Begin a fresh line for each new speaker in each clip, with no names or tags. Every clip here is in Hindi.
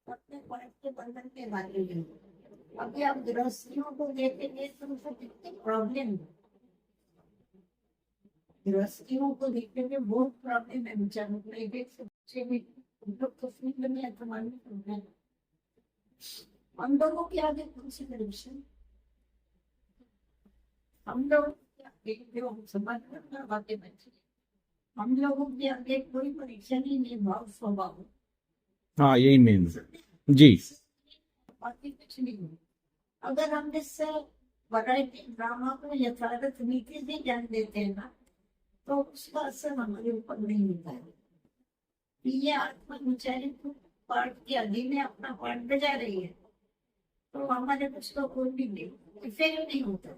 अपने पाप के बंधन के बारे में। अभी आप गृहस्थियों को देखेंगे तो उनको कितनी प्रॉब्लम है। गृहस्थियों को देखने में बहुत प्रॉब्लम है बेचारों को, एक एक से बच्चे भी लोग तो फील्ड में है तो मालूम है। हम लोगों के आगे कौन सी परीक्षा? हम लोग के आगे जो हम समाज में बातें बच्चे, हम लोगों के आगे कोई परीक्षा नहीं, भाव स्वभाव।
हाँ यही मेन जी।
बाकी कुछ नहीं है। अगर हम इससे वैरायटी ड्रामा को यथार्थ नीति से ज्ञान देते हैं ना, तो उसका असर हमारे ऊपर नहीं होता है। ये आत्मा बेचारी को पाठ के अधीन में अपना पाठ बजा रही है, तो हमारे कुछ तो कोई भी नहीं इफेक्ट नहीं होता।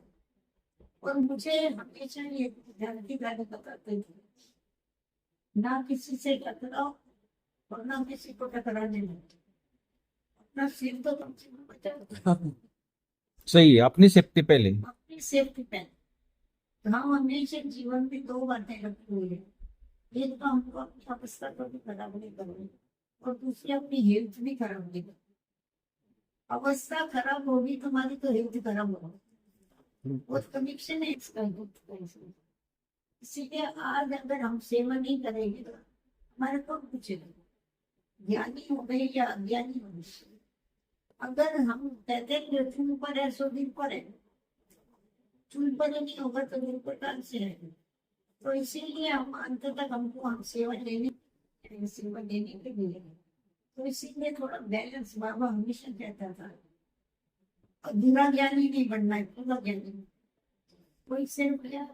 और मुझे हमेशा ये ध्यान की बात बताते थे, ना किसी से टकराओ और ना किसी को टकराने दो, अपना सिर तो कम से कम बचाओ।
सही है, अपनी सेफ्टी पहले।
अपनी सेफ्टी पहले। हाँ, हमेशा जीवन में दो बातें रखी हुई है, एक तो हमको अपनी अवस्था को भी खराब नहीं करनी, और दूसरी अपनी हेल्थ भी खराब नहीं करनी। अवस्था खराब होगी तुम्हारी तो हेल्थ खराब होगी, वो कनेक्शन है इसका हेल्थ का इसमें। इसीलिए आज अगर हम सेवा नहीं करेंगे तो हमारे को पूछेगा ज्ञानी हो गए या अज्ञानी हो गए। अगर हम कहते हैं पृथ्वी पर है सो दिन पर है, चूल पर नहीं होगा तो दिन पर काल से है। तो इसीलिए हम अंत तक हमको हम सेवा देने के लिए, तो इसीलिए थोड़ा बैलेंस बाबा हमेशा कहता था। अधूरा ज्ञानी नहीं बनना है, पूरा ज्ञानी। कोई सिर्फ क्या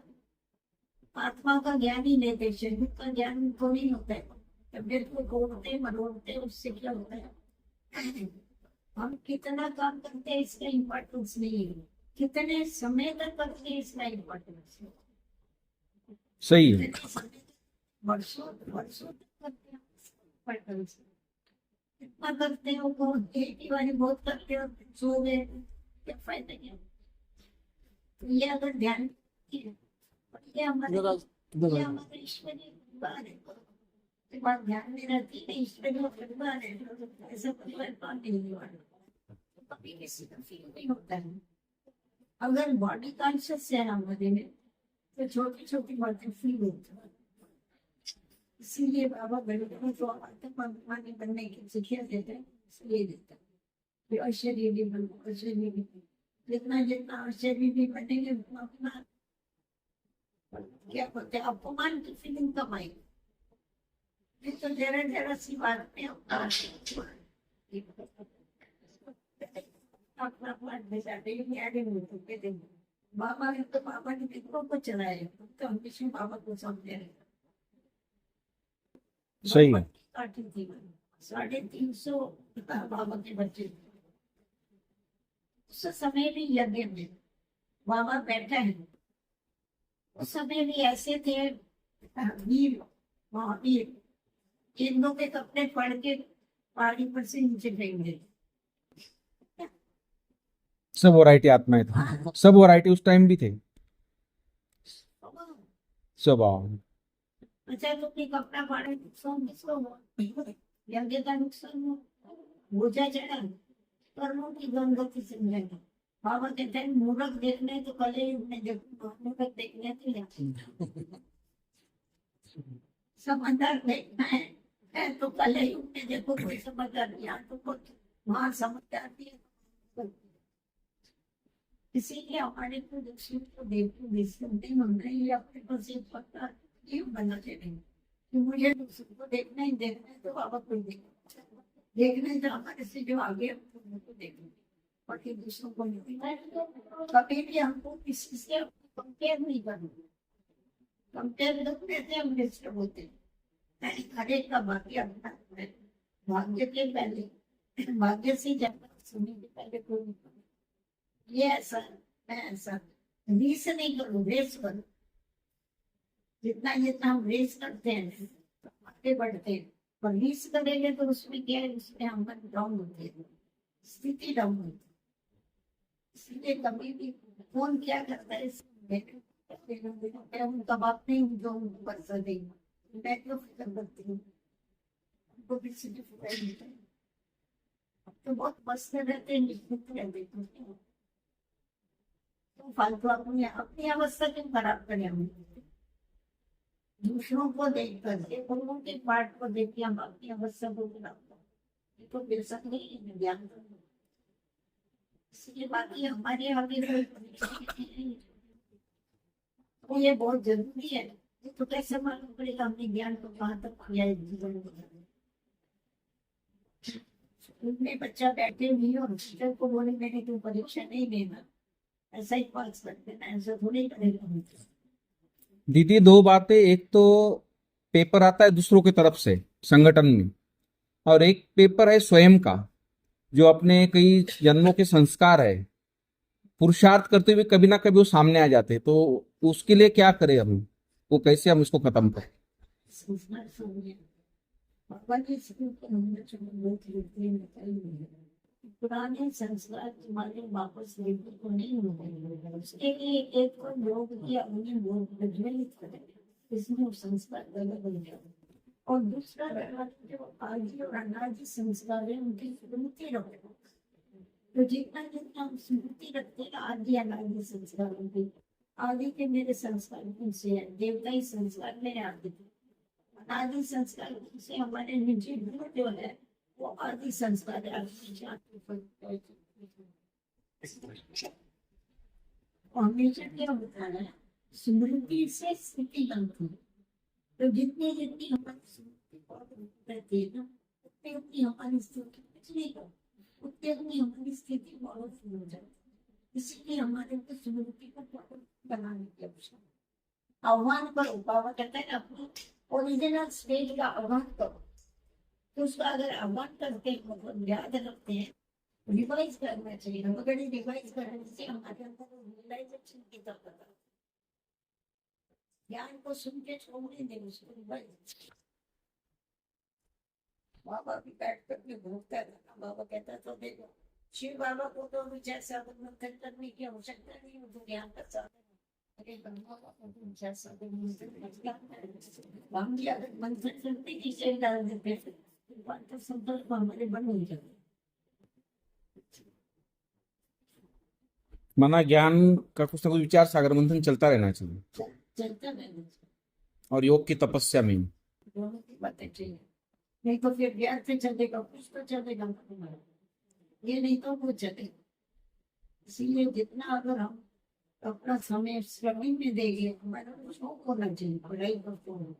आत्मा का ज्ञान ही लेते, शरीर का ज्ञान तो नहीं होता है। तबियत को तोड़ते मरोड़ते उससे क्या होता है? हम कितना काम करते हैं इसका इम्पोर्टेंस नहीं है, कितने समय तक करते हैं इसका इम्पोर्टेंस है।
सही है।
कितने समय तक, वर्षों वर्षों तक करते हैं importance है। कितना करते हो को खेती बाड़ी बहुत करते हो, सो गए, क्या फायदा क्या? ये अगर ध्यान किया, ये हमारे ईश्वरीय परिवार है। तो बात ध्यान में रहती है, ईश्वरीय परिवार है, ऐसा परिवार कौन नहीं हुआ? कभी किसी का फील नहीं होता है। अगर बॉडी कॉन्शियस है हमारे में, तो छोटी छोटी बातें फील होती है। इसीलिए बाबा गरीबों को आत्माभिमानी बनने की शिक्षा देते हैं, इसलिए देते हैं अशरीरी बनो, अशरीरी। जितना जितना अशरीरी बनेंगे उतना अपना क्या बोलते हैं अपमान की फीलिंग कम आएगी। ये तो जरा जरा सी बात में अपना पाठ बेचाते आगे मुझे देंगे। बाबा ने तो बाबा ने कितनों को चलाया, तो हमेशा बाबा को समझे रहे।
सही है।
350 बाबा के बच्चे थे। उस समय भी यज्ञ में बाबा बैठा है, उस समय भी ऐसे थे वीर महावीर, जिनों के कपड़े पड़ के पहाड़ी पर से नीचे फेंक गए।
सब वैरायटी आत्माएं था, सब वैरायटी उस टाइम भी थे। सब
अच्छा, तुमने कपड़ा फाड़े नुकसान किसको हुआ? यज्ञ का नुकसान हुआ, बोझा चढ़ा, कर्मों की गंगति से मिलेगा। बाबा कहते हैं मूर्ख देखने तो कले युग में देखो, मूर्ख देखने तो यहाँ समझदार देखना है तो कले युग में देखो, कोई समझदार नहीं, यहाँ तो कुछ वहां समझदार नहीं है। इसीलिए हमारे को दक्षिण को देखते हमने अपने पास एक पत्ता क्यों बना देंगे कि मुझे दूसरों को देखना ही देखना है, तो बाबा को देखना है, तो हमारे से जो आगे है उनको देखना, बाकी दूसरों को नहीं। कभी भी हमको किसी से कंपेयर नहीं करना। कंपेयर करते थे हम मिस्टर होते, हर एक का भाग्य अपना है। भाग्य के पहले, भाग्य से ज्यादा सुनने के पहले कोई नहीं। ये ऐसा मैं ऐसा रीस नहीं करूँ, रेस करूँ। जितना जितना हम रेस करते हैं आगे बढ़ते हैं, पर रीस करेंगे तो उसमें क्या है, उसमें हम डाउन होते हैं, स्थिति डाउन होती है। इसलिए कभी भी कौन क्या करता है मैं उनका बाप नहीं हूँ जो उनको कर सकेंगे, मैं क्यों फिक्र करती हूँ, उनको किसी की फिक्र नहीं है। तो बहुत मस्त रहते हैं, निश्चित रहते हैं। तो फालतू अपनी अपनी अवस्था क्यों खराब करें हम? दूसरों को देख करके, उन्हों के पार्ट को देख के हम अपनी अवस्था को खराब करें, ये तो बेशक नहीं है ज्ञान। इसलिए बाकी हमारे आगे कोई परिस्थिति नहीं है। तो ये बहुत जरूरी है। ये तो कैसे मालूम पड़ेगा हमने ज्ञान को कहाँ तक किया है जीवन में? स्कूल में बच्चा बैठे हुई और टीचर को बोले मैंने तो परीक्षा नहीं देना, ऐसा ही पास कर देना, ऐसा थोड़ी करेगा।
दीदी दो बातें, एक तो पेपर आता है दूसरों की तरफ से संगठन में, और एक पेपर है स्वयं का, जो अपने कई जन्मों के संस्कार है, पुरुषार्थ करते हुए कभी ना कभी वो सामने आ जाते हैं। तो उसके लिए क्या करें हम, वो कैसे हम इसको खत्म करें?
संस्कार समझे भगवान के स्कूल को हमने जो बहुत लिखते हैं बताई हुई है। पुराने संस्कार तुम्हारे वापस लेने को नहीं होंगे। उसके लिए एक को योग किया, उन्हें योग प्रज्वलित करें, इसमें वो संस्कार गलत बन जाए। और दूसरा जो आदि और अनादि संस्कार है उनकी स्मृति रखो। तो जितना जितना हम स्मृति रखते हैं आदि अनादि संस्कारों की, आदि के मेरे संस्कार उनसे है, देवताई संस्कार मेरे आदि के, अनादि संस्कार से हमारे निजी गुण जो है वो आदि संस्कार है। और हमेशा क्या होता है, स्मृति से स्थिति बनती है। तो जितनी जितनी हमारी स्मृति रहती है ना, उतनी उतनी हमारी स्थिति कुछ नहीं करती, उतनी उतनी हमारी स्थिति बहुत हो जाती है। इसीलिए हमारे को स्मृति को बनाने की आवश्यकता। आह्वान करो, बाबा कहता है अपनी ओरिजिनल स्टेज का आह्वान करो। तो उसका अगर आह्वान करते हैं, मतलब याद रखते हैं, रिवाइज करना चाहिए। अगर रिवाइज करने से हमारे अंदर रियलाइजेशन की तरफ आता है। ज्ञान को सुन के छोड़ने दें, उसको रिवाइज। बाबा भी बैठ करके घूमता था, बाबा कहता था देखो शिव बाबा को तो विचार साधन मंथन करने की आवश्यकता नहीं, वो तो ज्ञान का साधन है। अरे ब्रह्मा बाबा को विचार साधन मंथन करते नीचे डाल देते थे, तो संकल्प हमारे बन हो जाते।
माना ज्ञान का कुछ ना कुछ विचार सागर मंथन चलता रहना चाहिए,
चलता रहना
और योग की तपस्या में
दोनों की बातें चाहिए। नहीं तो फिर ज्ञान से चलेगा, कुछ तो चलेगा तुम्हारा, ये नहीं तो कुछ चलेगा। इसीलिए जितना अगर हम अपना समय स्टडी में देंगे, हमारा कुछ होना चाहिए। पढ़ाई करते हो,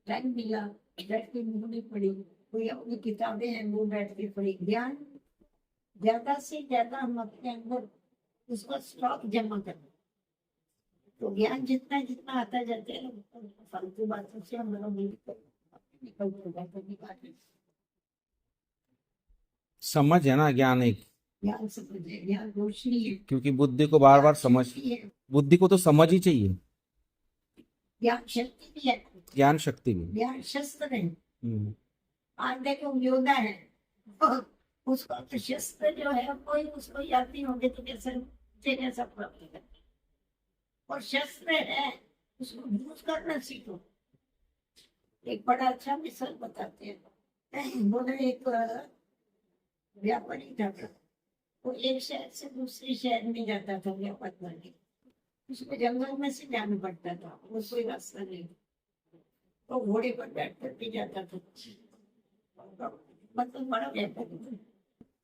टाइम मिला बैठ के मूवी पढ़ी, कोई अपनी किताबें हैं वो बैठ के पढ़ी। ज्ञान ज्यादा से ज्यादा हम अपने अंदर उसका स्टॉक जमा करें, तो ज्ञान जितना जितना आता जाता है फालतू बातों से हमारा निकल जाता है।
समझ है ना, ज्ञान एक,
ज्ञान समझे, ज्ञान रोशनी है,
क्योंकि बुद्धि को बार बार समझ,
है,
बुद्धि को तो समझ ही चाहिए।
ज्ञान शक्ति भी है,
ज्ञान शक्ति भी।
ज्ञान शस्त्र है।
हम्म।
आज देखो योद्धा है, उसका तो शस्त्र जो है कोई उसको याद नहीं होंगे तो कैसा प्राप्त करें। और शस्त्र है, उसको यूज करना सीखो। एक बड़ा अच्छा मिसाल बताते हैं। बोले एक व्यापारी था, वो एक शहर से दूसरे शहर में जाता था व्यापार करने। उसको जंगल में से जाना पड़ता था, वो कोई रास्ता नहीं, तो घोड़े पर बैठ करके जाता था। मतलब बड़ा व्यापारी था।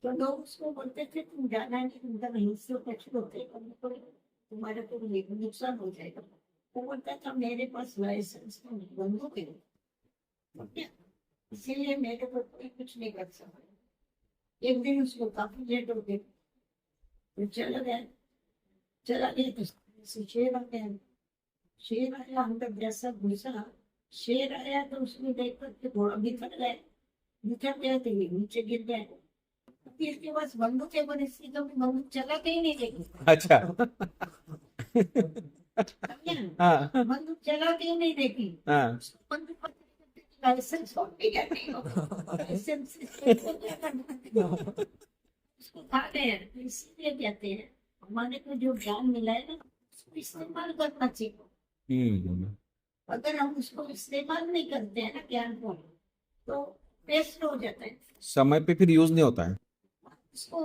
तो लोग उसको बोलते थे तुम जाना नहीं, तुमका नहीं से कुछ होते, तुम्हारा तो नुकसान हो जाएगा। वो बोलता था मेरे पास लाइसेंस बंदूक है, इसीलिए मेरे को कोई कुछ नहीं कर सकता। एक दिन उसको काफी लेट हो गई, तो चला गया तो शेर आ गया। शेर आया, अंदर जैसा घुसा, शेर आया तो उसने देख करके घोड़ा बिखर गया तो ये नीचे गिर गया। इसके पास बंदूक है, पर इसकी कभी बंदूक चला के ही नहीं देखी।
अच्छा। हाँ
बंदूक चला के ही नहीं देखी।
हाँ।
बंदूक लाइसेंस उसको खा गए। इसीलिए कहते हैं हमारे को जो ज्ञान मिला है ना, उसको इस्तेमाल करना चाहिए। अगर हम उसको इस्तेमाल नहीं करते हैं ना ज्ञान को, तो वेस्ट हो जाता है।
समय पे फिर यूज नहीं होता है।
उसको